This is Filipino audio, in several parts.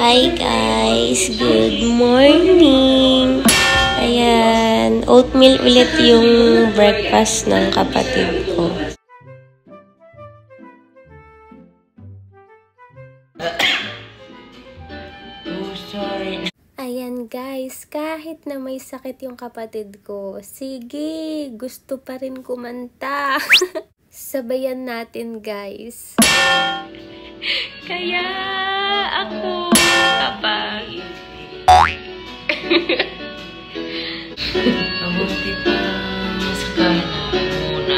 Hi guys! Good morning! Ayan, oatmeal ulit yung breakfast ng kapatid ko. Ayan guys, kahit na may sakit yung kapatid ko, sige, gusto pa rin kumanta. Sabayan natin guys. Kaya ako kapag mabuti pa sa kanan muna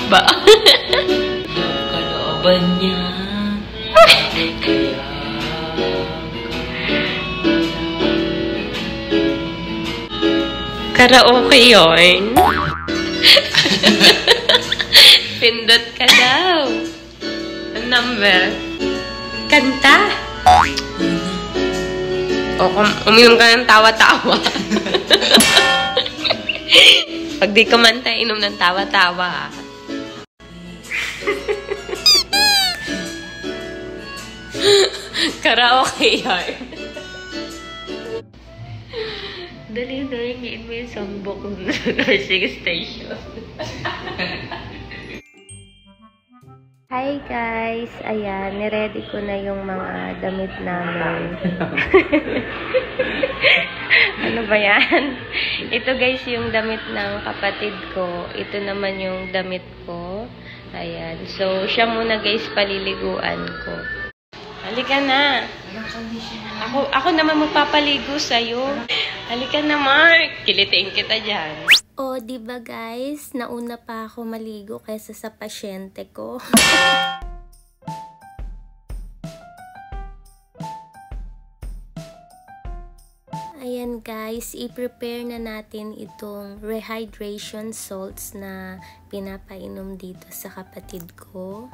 ba? Kalooban niya kaya karaoke yun. Pindot ka daw. Ang number? Kanta? O, uminom ka ng tawa-tawa. Pag di kumanta, inom ng tawa-tawa. Karaoke yun. Dali-dali, ngayon mo yung songbook ng nursing station. Hi guys! Ayan, niready ko na yung mga damit namin. Ano ba yan? Ito guys yung damit ng kapatid ko. Ito naman yung damit ko. Ayan. So, siya muna guys paliliguan ko. Halika na! Ako naman magpapaligo sa'yo. Halika na, Mark! Kilitiin kita dyan. O, diba guys? Nauna pa ako maligo kaysa sa pasyente ko. Ayan guys, i-prepare na natin itong rehydration salts na pinapainom dito sa kapatid ko.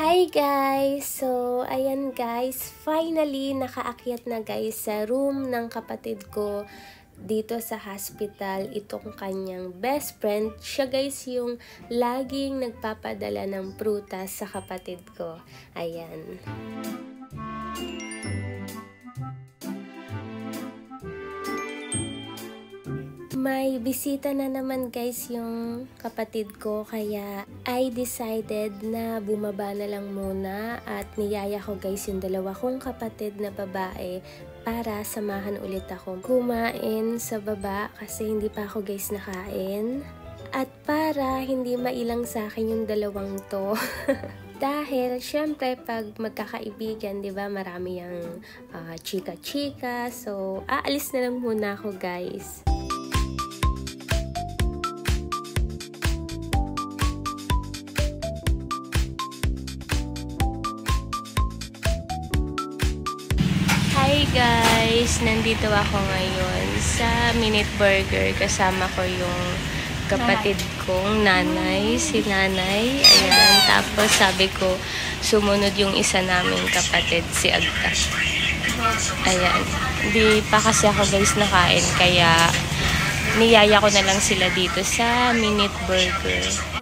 Hi guys! So, ayan guys, finally nakaakyat na guys sa room ng kapatid ko dito sa hospital. Itong kanyang best friend. Siya guys yung laging nagpapadala ng prutas sa kapatid ko. Ayan. May bisita na naman guys yung kapatid ko, kaya I decided na bumaba na lang muna at niyaya ko guys yung dalawa kong kapatid na babae para samahan ulit ako kumain sa baba kasi hindi pa ako guys nakain. At para hindi mailang sa akin yung dalawang to. Dahil, syempre, pag magkakaibigan, di ba, marami yung chika-chika. So, aalis na lang muna ako guys. Hi guys! Nandito ako ngayon sa Minute Burger. Kasama ko yung kapatid kong nanay, si nanay. Ayan, tapos sabi ko, sumunod yung isa naming kapatid, si Agta. Ayan, di pa kasi ako guys nakain, kaya niyaya ko na lang sila dito sa Minute Burger.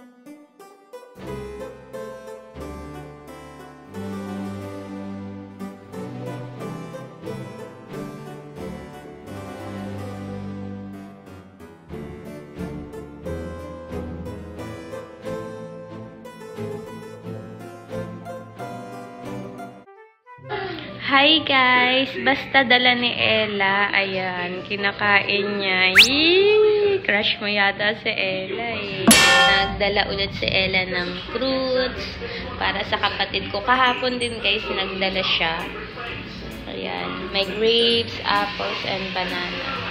Hi guys! Basta dala ni Ella. Ayan, kinakain niya. Yee! Crush mo yata si Ella eh. Nagdala ulit si Ella ng fruits para sa kapatid ko. Kahapon din guys, nagdala siya. Ayan, may grapes, apples, and banana.